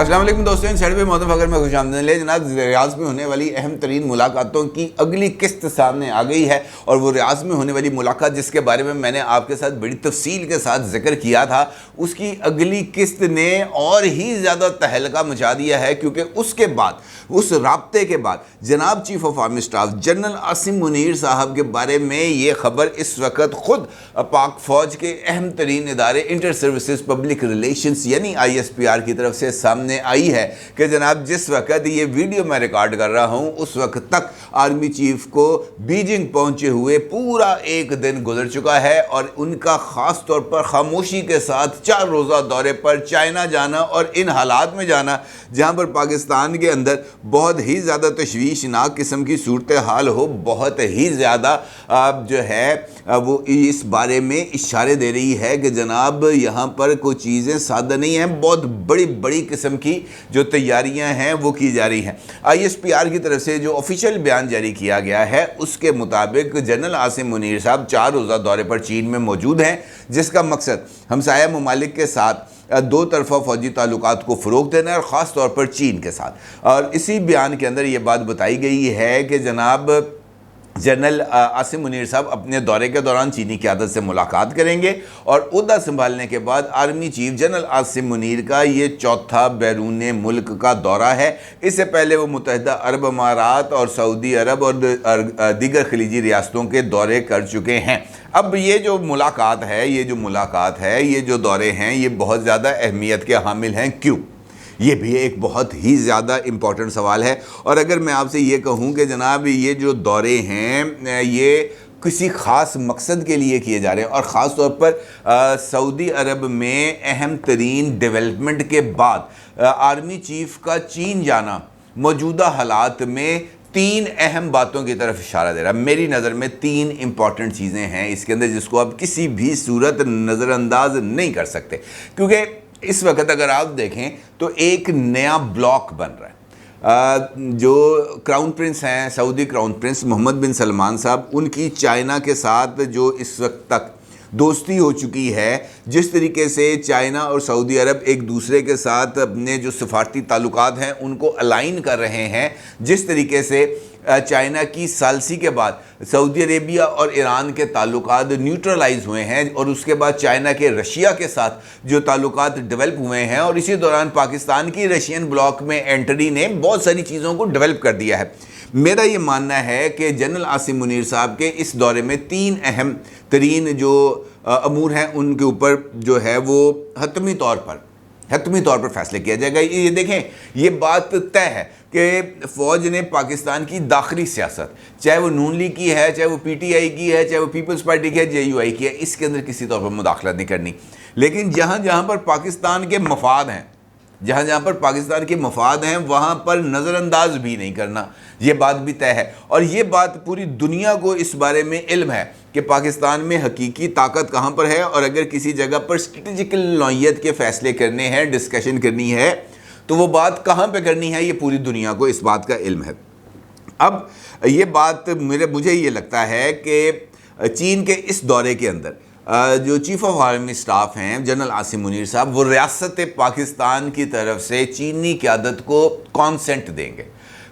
السلام علیکم دوستوں، ان سیٹ پہ محترم فخر میں خوش آمدید لے جناب۔ ریاض میں ہونے والی اہم ترین ملاقاتوں کی اگلی قسط سامنے آ گئی ہے، اور وہ ریاض میں ہونے والی ملاقات جس کے بارے میں نے آپ کے ساتھ بڑی تفصیل کے ساتھ ذکر کیا تھا، اس کی اگلی قسط نے اور ہی زیادہ تہلکہ مچا دیا ہے، کیونکہ اس کے بعد، اس رابطے کے بعد جناب chief of army staff general Asim Munir صاحب کے بارے میں یہ خبر اس وقت خود پاک فوج کے اہم ترین ادارے انٹر سروسز پبلک ریلیشنز یعنی ISPR کی طرف سے سامنے آئی ہے کہ جناب جس وقت یہ ویڈیو میں ریکارڈ کر رہا ہوں اس وقت تک آرمی چیف کو بیجنگ پہنچے ہوئے پورا ایک دن گزر چکا ہے، اور ان کا خاص طور پر خاموشی کے ساتھ 4 روزہ دورے پر چائنا جانا اور ان حالات میں جانا جہاں پر پاکستان کے اندر بہت ہی زیادہ تشویشناک قسم کی صورتحال ہو، بہت ہی زیادہ جو ہے وہ اس بارے میں اشارے دے رہی ہے کہ جناب یہاں پر کوئی چیزیں سادہ نہیں ہیں، بہت بڑی قسم کی جو تیاریاں ہیں وہ کی جا رہی ہیں۔ ISPR کی طرف سے جو آفیشیل بیان جاری کیا گیا ہے اس کے مطابق جنرل عاصم منیر صاحب 4 روزہ دورے پر چین میں موجود ہیں، جس کا مقصد ہمسایہ ممالک کے ساتھ 2 طرفہ فوجی تعلقات کو فروغ دینا ہے، اور خاص طور پر چین کے ساتھ۔ اور اسی بیان کے اندر یہ بات بتائی گئی ہے کہ جناب جنرل عاصم منیر صاحب اپنے دورے کے دوران چینی قیادت سے ملاقات کریں گے، اور عہدہ سنبھالنے کے بعد army chief general Asim Munir کا یہ 4تھا بیرون ملک کا دورہ ہے۔ اس سے پہلے وہ متحدہ عرب امارات اور سعودی عرب اور دیگر خلیجی ریاستوں کے دورے کر چکے ہیں۔ اب یہ جو ملاقات ہے، یہ جو دورے ہیں، یہ بہت زیادہ اہمیت کے حامل ہیں۔ کیوں؟ یہ بھی ایک بہت ہی زیادہ امپورٹنٹ سوال ہے، اور اگر میں آپ سے یہ کہوں کہ جناب یہ جو دورے ہیں یہ کسی خاص مقصد کے لیے کیے جا رہے ہیں، اور خاص طور پر سعودی عرب میں اہم ترین ڈیولپمنٹ کے بعد آرمی چیف کا چین جانا موجودہ حالات میں 3 اہم باتوں کی طرف اشارہ دے رہا ہے۔ میری نظر میں 3 امپورٹنٹ چیزیں ہیں اس کے اندر جس کو آپ کسی بھی صورت نظر انداز نہیں کر سکتے، کیونکہ اس وقت اگر آپ دیکھیں تو ایک نیا بلاک بن رہا ہے۔ جو کراؤن پرنس ہیں، سعودی کراؤن پرنس محمد بن سلمان صاحب، ان کی چائنا کے ساتھ جو اس وقت تک دوستی ہو چکی ہے، جس طریقے سے چائنا اور سعودی عرب ایک دوسرے کے ساتھ اپنے جو سفارتی تعلقات ہیں ان کو الائن کر رہے ہیں، جس طریقے سے چائنا کی ثالثی کے بعد سعودی عربیہ اور ایران کے تعلقات نیوٹرلائز ہوئے ہیں، اور اس کے بعد چائنا کے رشیا کے ساتھ جو تعلقات ڈیولپ ہوئے ہیں، اور اسی دوران پاکستان کی رشین بلاک میں انٹری نے بہت ساری چیزوں کو ڈیولپ کر دیا ہے۔ میرا یہ ماننا ہے کہ جنرل عاصم منیر صاحب کے اس دورے میں 3 اہم ترین جو امور ہیں ان کے اوپر جو ہے وہ حتمی طور پر فیصلے کیا جائے گا۔ یہ دیکھیں، یہ بات طے ہے کہ فوج نے پاکستان کی داخلی سیاست، چاہے وہ نون لیگ کی ہے، چاہے وہ PTI کی ہے، چاہے وہ پیپلز پارٹی کی ہے، JUI کی ہے، اس کے اندر کسی طور پر مداخلت نہیں کرنی، لیکن جہاں پر پاکستان کے مفاد ہیں وہاں پر نظر انداز بھی نہیں کرنا، یہ بات بھی طے ہے۔ اور یہ بات پوری دنیا کو اس بارے میں علم ہے کہ پاکستان میں حقیقی طاقت کہاں پر ہے، اور اگر کسی جگہ پر اسٹریٹجیکل نوعیت کے فیصلے کرنے ہیں، ڈسکشن کرنی ہے، تو وہ بات کہاں پہ کرنی ہے، یہ پوری دنیا کو اس بات کا علم ہے۔ اب یہ بات مجھے یہ لگتا ہے کہ چین کے اس دورے کے اندر جو چیف آف آرمی اسٹاف ہیں جنرل عاصم منیر صاحب، وہ ریاست پاکستان کی طرف سے چینی قیادت کو کانسنٹ دیں گے۔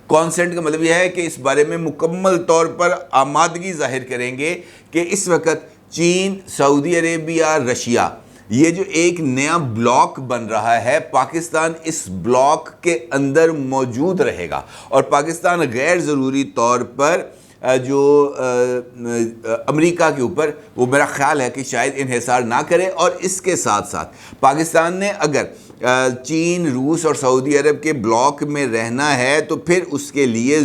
کانسنٹ کا مطلب یہ ہے کہ اس بارے میں مکمل طور پر آمادگی ظاہر کریں گے کہ اس وقت چین، سعودی عربیہ، رشیا، یہ جو ایک نیا بلاک بن رہا ہے، پاکستان اس بلاک کے اندر موجود رہے گا، اور پاکستان غیر ضروری طور پر جو امریکہ کے اوپر وہ میرا خیال ہے کہ شاید انحصار نہ کرے، اور اس کے ساتھ ساتھ پاکستان نے اگر چین، روس اور سعودی عرب کے بلاک میں رہنا ہے تو پھر اس کے لیے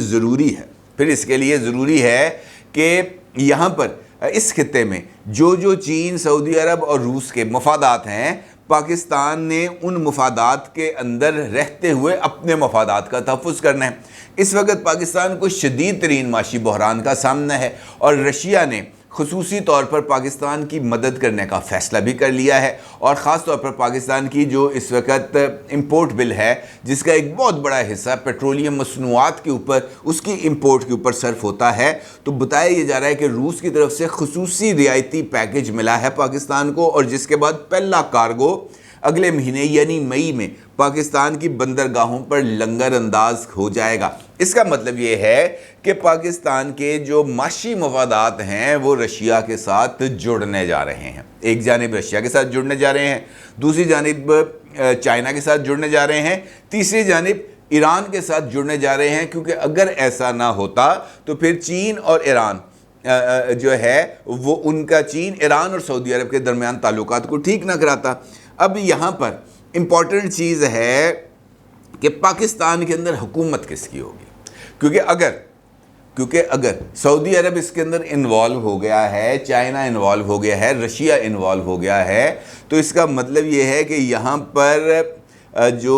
ضروری ہے کہ یہاں پر اس خطے میں جو چین، سعودی عرب اور روس کے مفادات ہیں، پاکستان نے ان مفادات کے اندر رہتے ہوئے اپنے مفادات کا تحفظ کرنا ہے۔ اس وقت پاکستان کو شدید ترین معاشی بحران کا سامنا ہے، اور رشیا نے خصوصی طور پر پاکستان کی مدد کرنے کا فیصلہ بھی کر لیا ہے، اور خاص طور پر پاکستان کی جو اس وقت امپورٹ بل ہے، جس کا ایک بہت بڑا حصہ پیٹرولیم مصنوعات کے اوپر، اس کی امپورٹ کے اوپر صرف ہوتا ہے، تو بتایا یہ جا رہا ہے کہ روس کی طرف سے خصوصی رعایتی پیکج ملا ہے پاکستان کو، اور جس کے بعد پہلا کارگو اگلے مہینے یعنی مئی میں پاکستان کی بندرگاہوں پر لنگر انداز ہو جائے گا۔ اس کا مطلب یہ ہے کہ پاکستان کے جو معاشی مفادات ہیں وہ رشیا کے ساتھ جڑنے جا رہے ہیں۔ ایک جانب رشیا کے ساتھ جڑنے جا رہے ہیں، دوسری جانب چائنا کے ساتھ جڑنے جا رہے ہیں، تیسری جانب ایران کے ساتھ جڑنے جا رہے ہیں، کیونکہ اگر ایسا نہ ہوتا تو پھر چین اور ایران جو ہے وہ ان کا چین ایران اور سعودی عرب کے درمیان تعلقات کو ٹھیک نہ کراتا۔ اب یہاں پر امپورٹنٹ چیز ہے کہ پاکستان کے اندر حکومت کس کی ہوگی، کیونکہ اگر سعودی عرب اس کے اندر انوالو ہو گیا ہے، چائنا انوالو ہو گیا ہے، رشیا انوالو ہو گیا ہے، تو اس کا مطلب یہ ہے کہ یہاں پر جو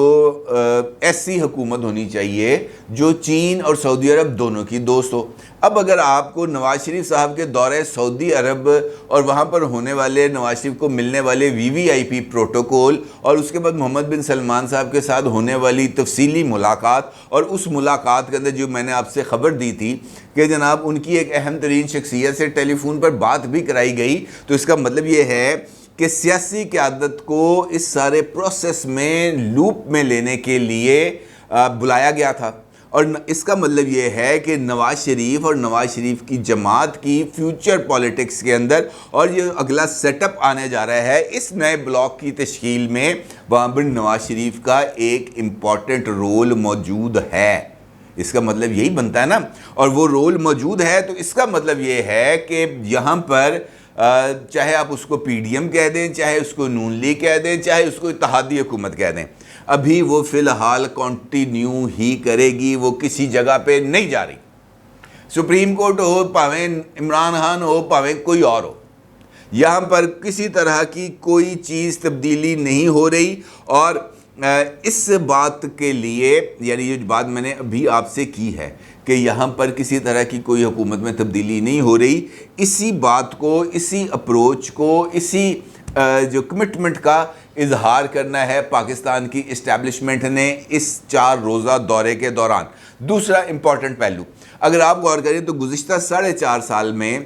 ایسی حکومت ہونی چاہیے جو چین اور سعودی عرب دونوں کی دوست ہو۔ اب اگر آپ کو نواز شریف صاحب کے دورے سعودی عرب اور وہاں پر ہونے والے نواز شریف کو ملنے والے VVIP پروٹوکول اور اس کے بعد محمد بن سلمان صاحب کے ساتھ ہونے والی تفصیلی ملاقات، اور اس ملاقات کے اندر جو میں نے آپ سے خبر دی تھی کہ جناب ان کی ایک اہم ترین شخصیت سے ٹیلی فون پر بات بھی کرائی گئی، تو اس کا مطلب یہ ہے کہ سیاسی قیادت کو اس سارے پروسیس میں لوپ میں لینے کے لیے بلایا گیا تھا، اور اس کا مطلب یہ ہے کہ نواز شریف اور نواز شریف کی جماعت کی فیوچر پولیٹکس کے اندر اور یہ اگلا سیٹ اپ آنے جا رہا ہے اس نئے بلاک کی تشکیل میں، وہاں پر نواز شریف کا ایک امپورٹنٹ رول موجود ہے۔ اس کا مطلب یہی بنتا ہے نا، اور وہ رول موجود ہے تو اس کا مطلب یہ ہے کہ یہاں پر چاہے آپ اس کو PDM کہہ دیں، چاہے اس کو نون لیگ کہہ دیں، چاہے اس کو اتحادی حکومت کہہ دیں، ابھی وہ فی الحال کنٹینیو ہی کرے گی، وہ کسی جگہ پہ نہیں جا رہی۔ سپریم کورٹ ہو، پاویں عمران خان ہو، پاویں کوئی اور ہو، یہاں پر کسی طرح کی کوئی چیز تبدیلی نہیں ہو رہی، اور اس بات کے لیے یعنی یہ بات میں نے ابھی آپ سے کی ہے کہ یہاں پر کسی طرح کی کوئی حکومت میں تبدیلی نہیں ہو رہی، اسی بات کو، اسی اپروچ کو، اسی جو کمٹمنٹ کا اظہار کرنا ہے پاکستان کی اسٹیبلشمنٹ نے اس 4 روزہ دورے کے دوران۔ دوسرا امپورٹنٹ پہلو، اگر آپ غور کریں تو گزشتہ 4.5 سال میں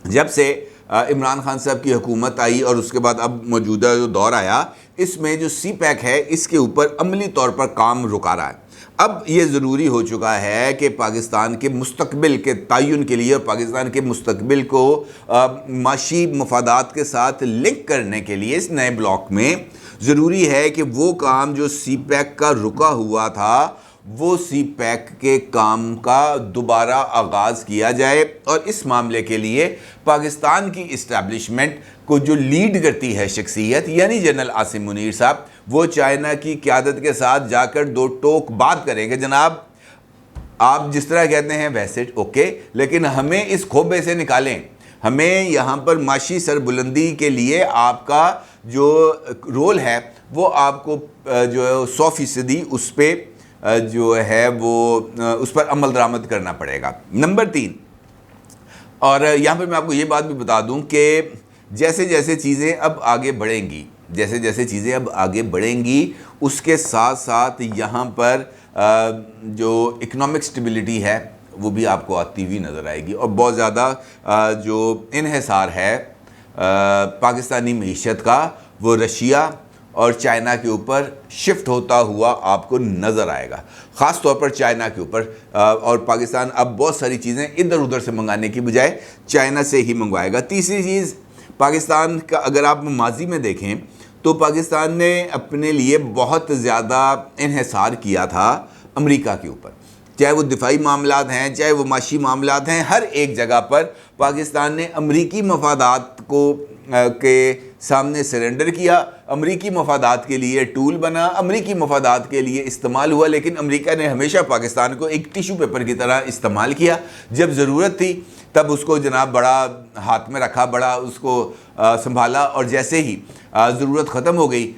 جب سے عمران خان صاحب کی حکومت آئی اور اس کے بعد اب موجودہ جو دور آیا، اس میں جو CPEC ہے اس کے اوپر عملی طور پر کام رکا رہا ہے۔ اب یہ ضروری ہو چکا ہے کہ پاکستان کے مستقبل کے تعین کے لیے اور پاکستان کے مستقبل کو معاشی مفادات کے ساتھ لنک کرنے کے لیے اس نئے بلاک میں ضروری ہے کہ وہ کام جو CPEC کا رکا ہوا تھا وہ CPEC کے کام کا دوبارہ آغاز کیا جائے، اور اس معاملے کے لیے پاکستان کی اسٹیبلشمنٹ کو جو لیڈ کرتی ہے شخصیت یعنی جنرل عاصم منیر صاحب، وہ چائنا کی قیادت کے ساتھ جا کر 2 ٹوک بات کریں کہ جناب آپ جس طرح کہتے ہیں ویسے اوکے، لیکن ہمیں اس کھوبے سے نکالیں، ہمیں یہاں پر معاشی سربلندی کے لیے آپ کا جو رول ہے وہ آپ کو جو ہے 100% اس پہ جو ہے وہ اس پر عمل درآمد کرنا پڑے گا۔ نمبر 3، اور یہاں پر میں آپ کو یہ بات بھی بتا دوں کہ جیسے جیسے چیزیں اب آگے بڑھیں گی اس کے ساتھ ساتھ یہاں پر جو اکنامک سٹیبلٹی ہے وہ بھی آپ کو آتی ہوئی نظر آئے گی، اور بہت زیادہ جو انحصار ہے پاکستانی معیشت کا وہ رشیا اور چائنا کے اوپر شفٹ ہوتا ہوا آپ کو نظر آئے گا، خاص طور پر چائنا کے اوپر، اور پاکستان اب بہت ساری چیزیں ادھر ادھر سے منگانے کی بجائے چائنا سے ہی منگوائے گا۔ تیسری چیز، پاکستان کا اگر آپ ماضی میں دیکھیں تو پاکستان نے اپنے لیے بہت زیادہ انحصار کیا تھا امریکہ کے اوپر، چاہے وہ دفاعی معاملات ہیں، چاہے وہ معاشی معاملات ہیں، ہر ایک جگہ پر پاکستان نے امریکی مفادات کو کے سامنے سرنڈر کیا، امریکی مفادات کے لیے ٹول بنا، امریکی مفادات کے لیے استعمال ہوا، لیکن امریکہ نے ہمیشہ پاکستان کو ایک ٹیشو پیپر کی طرح استعمال کیا۔ جب ضرورت تھی تب اس کو جناب بڑا ہاتھ میں رکھا، بڑا اس کو سنبھالا، اور جیسے ہی ضرورت ختم ہو گئی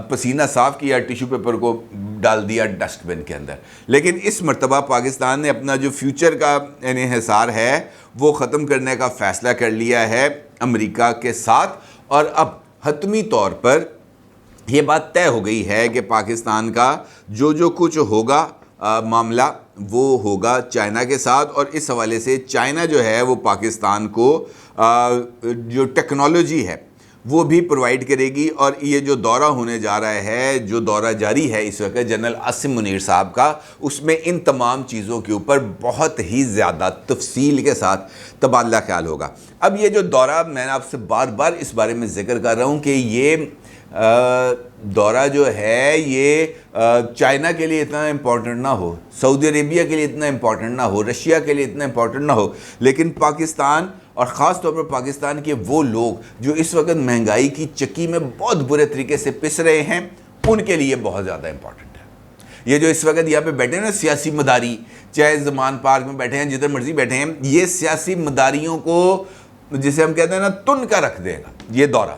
پسینہ صاف کیا، ٹیشو پیپر کو ڈال دیا ڈسٹ بن کے اندر۔ لیکن اس مرتبہ پاکستان نے اپنا جو فیوچر کا انحصار ہے وہ ختم کرنے کا فیصلہ کر لیا ہے امریکہ کے ساتھ، اور اب حتمی طور پر یہ بات طے ہو گئی ہے کہ پاکستان کا جو کچھ ہوگا معاملہ وہ ہوگا چائنا کے ساتھ، اور اس حوالے سے چائنا جو ہے وہ پاکستان کو جو ٹیکنالوجی ہے وہ بھی پرووائڈ کرے گی. اور یہ جو دورہ ہونے جا رہا ہے, جو دورہ جاری ہے اس وقت جنرل عاصم منیر صاحب کا, اس میں ان تمام چیزوں کے اوپر بہت ہی زیادہ تفصیل کے ساتھ تبادلہ خیال ہوگا. اب یہ جو دورہ, میں نے آپ سے بار بار اس بارے میں ذکر کر رہا ہوں کہ یہ دورہ جو ہے یہ چائنا کے لیے اتنا امپورٹنٹ نہ ہو, سعودی عربیہ کے لیے اتنا امپورٹنٹ نہ ہو, رشیا کے لیے اتنا امپورٹنٹ نہ ہو, لیکن پاکستان اور خاص طور پر پاکستان کے وہ لوگ جو اس وقت مہنگائی کی چکی میں بہت برے طریقے سے پس رہے ہیں, ان کے لیے بہت زیادہ امپورٹنٹ ہے. یہ جو اس وقت یہاں پہ بیٹھے ہیں نا سیاسی مداری, چاہے زمان پارک میں بیٹھے ہیں, جدھر مرضی بیٹھے ہیں, یہ سیاسی مداریوں کو جسے ہم کہتے ہیں نا تن کا رکھ دے گا یہ دورہ.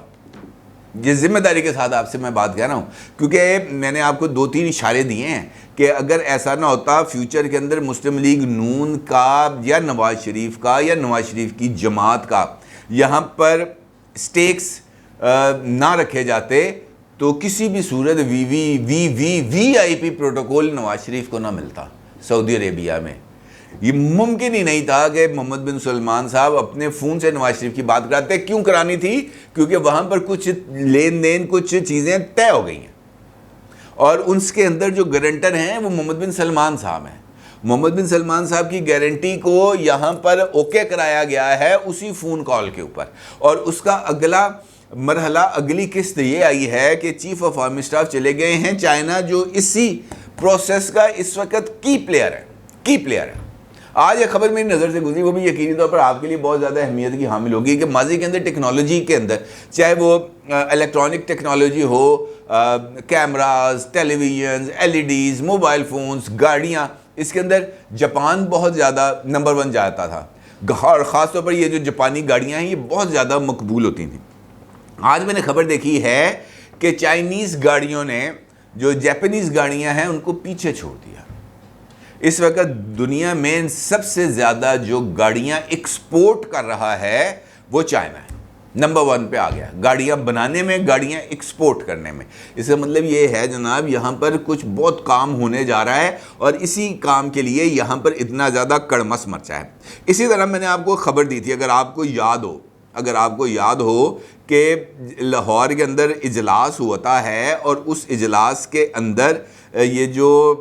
یہ ذمہ داری کے ساتھ آپ سے میں بات کہہ رہا ہوں, کیونکہ میں نے آپ کو 2-3 اشارے دیے ہیں کہ اگر ایسا نہ ہوتا فیوچر کے اندر مسلم لیگ نون کا یا نواز شریف کا یا نواز شریف کی جماعت کا یہاں پر سٹیکس نہ رکھے جاتے, تو کسی بھی صورت وی آئی پی پروٹوکول نواز شریف کو نہ ملتا سعودی عربیہ میں. یہ ممکن ہی نہیں تھا کہ محمد بن سلمان صاحب اپنے فون سے نواز شریف کی بات کراتے. کیوں کرانی تھی؟ کیونکہ وہاں پر کچھ لین دین, کچھ چیزیں طے ہو گئی ہیں, اور اس کے اندر جو گارنٹر ہیں وہ محمد بن سلمان صاحب ہیں. محمد بن سلمان صاحب کی گارنٹی کو یہاں پر اوکے کرایا گیا ہے اسی فون کال کے اوپر, اور اس کا اگلا مرحلہ, اگلی قسط یہ آئی ہے کہ چیف آف آرمی اسٹاف چلے گئے ہیں چائنا, جو اسی پروسیس کا اس وقت کی پلیئر ہے. آج ایک خبر میری نظر سے گزری, وہ بھی یقینی طور پر آپ کے لیے بہت زیادہ اہمیت کی حامل ہوگی, کہ ماضی کے اندر ٹیکنالوجی کے اندر, چاہے وہ الیکٹرانک ٹیکنالوجی ہو, کیمراز, ٹیلی ویژنز, LEDs, موبائل فونز, گاڑیاں, اس کے اندر جاپان بہت زیادہ نمبر 1 جاتا تھا, اور خاص طور پر یہ جو جاپانی گاڑیاں ہیں یہ بہت زیادہ مقبول ہوتی تھیں. آج میں نے خبر دیکھی ہے کہ چائنیز گاڑیوں نے جو جاپانیز گاڑیاں ہیں ان کو پیچھے چھوڑ دیا. اس وقت دنیا میں سب سے زیادہ جو گاڑیاں ایکسپورٹ کر رہا ہے وہ چائنا ہے, نمبر 1 پہ آ گیا گاڑیاں بنانے میں, گاڑیاں ایکسپورٹ کرنے میں. اس کا مطلب یہ ہے جناب یہاں پر کچھ بہت کام ہونے جا رہا ہے, اور اسی کام کے لیے یہاں پر اتنا زیادہ کڑمس مرچا ہے. اسی طرح میں نے آپ کو خبر دی تھی, اگر آپ کو یاد ہو کہ لاہور کے اندر اجلاس ہوتا ہے, اور اس اجلاس کے اندر یہ جو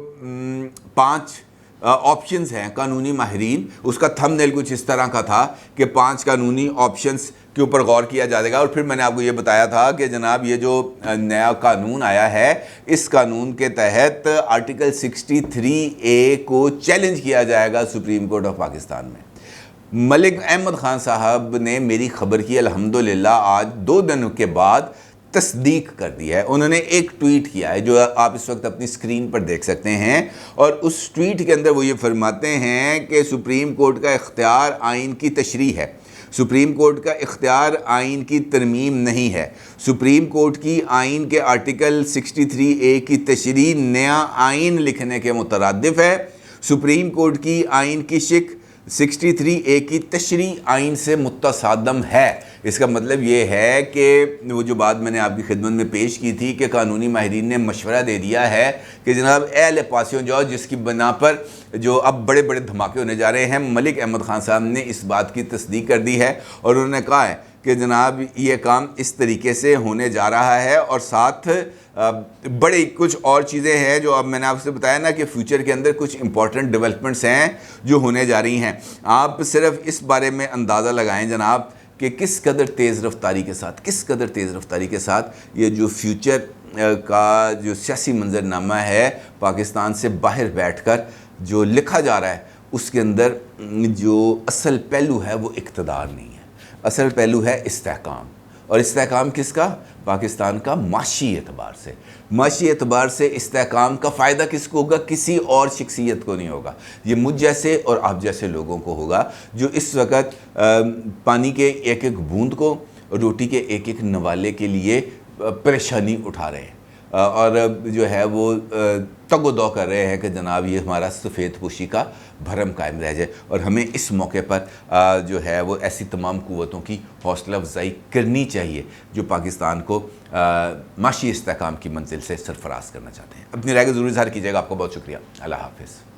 5 آپشنز ہیں قانونی ماہرین, اس کا تھم نیل کچھ اس طرح کا تھا کہ 5 قانونی آپشنز کے اوپر غور کیا جائے گا. اور پھر میں نے آپ کو یہ بتایا تھا کہ جناب یہ جو نیا قانون آیا ہے, اس قانون کے تحت آرٹیکل 63A کو چیلنج کیا جائے گا سپریم کورٹ آف پاکستان میں. ملک احمد خان صاحب نے میری خبر کی الحمدللہ آج 2 دن کے بعد تصدیق کر دی ہے. انہوں نے ایک ٹویٹ کیا ہے جو آپ اس وقت اپنی سکرین پر دیکھ سکتے ہیں, اور اس ٹویٹ کے اندر وہ یہ فرماتے ہیں کہ سپریم کورٹ کا اختیار آئین کی تشریح ہے, سپریم کورٹ کا اختیار آئین کی ترمیم نہیں ہے. سپریم کورٹ کی آئین کے آرٹیکل 63A کی تشریح نیا آئین لکھنے کے مترادف ہے. سپریم کورٹ کی آئین کی شق 63A کی تشریح آئین سے متصادم ہے. اس کا مطلب یہ ہے کہ وہ جو بات میں نے آپ کی خدمت میں پیش کی تھی کہ قانونی ماہرین نے مشورہ دے دیا ہے کہ جناب اہل پاسیوں جاؤ, جس کی بنا پر جو اب بڑے بڑے دھماکے ہونے جا رہے ہیں, ملک احمد خان صاحب نے اس بات کی تصدیق کر دی ہے, اور انہوں نے کہا ہے کہ جناب یہ کام اس طریقے سے ہونے جا رہا ہے. اور ساتھ بڑی کچھ اور چیزیں ہیں جو اب میں نے آپ سے بتایا نا کہ فیوچر کے اندر کچھ امپورٹنٹ ڈیولپمنٹس ہیں جو ہونے جا رہی ہیں. آپ صرف اس بارے میں اندازہ لگائیں جناب کہ کس قدر تیز رفتاری کے ساتھ یہ جو فیوچر کا جو سیاسی منظرنامہ ہے پاکستان سے باہر بیٹھ کر جو لکھا جا رہا ہے, اس کے اندر جو اصل پہلو ہے وہ اقتدار نہیں ہے, اصل پہلو ہے استحکام. اور استحکام کس کا؟ پاکستان کا معاشی اعتبار سے استحکام کا فائدہ کس کو ہوگا؟ کسی اور شخصیت کو نہیں ہوگا, یہ مجھ جیسے اور آپ جیسے لوگوں کو ہوگا جو اس وقت پانی کے ایک ایک بوند کو, روٹی کے ایک ایک نوالے کے لیے پریشانی اٹھا رہے ہیں, اور جو ہے وہ تگ و دو کر رہے ہیں کہ جناب یہ ہمارا سفید پوشی کا بھرم قائم رہ جائے. اور ہمیں اس موقع پر جو ہے وہ ایسی تمام قوتوں کی حوصلہ افزائی کرنی چاہیے جو پاکستان کو معاشی استحکام کی منزل سے سرفراز کرنا چاہتے ہیں. اپنی رائے کو ضرور اظہار کیجیے گا. آپ کو بہت شکریہ. اللہ حافظ.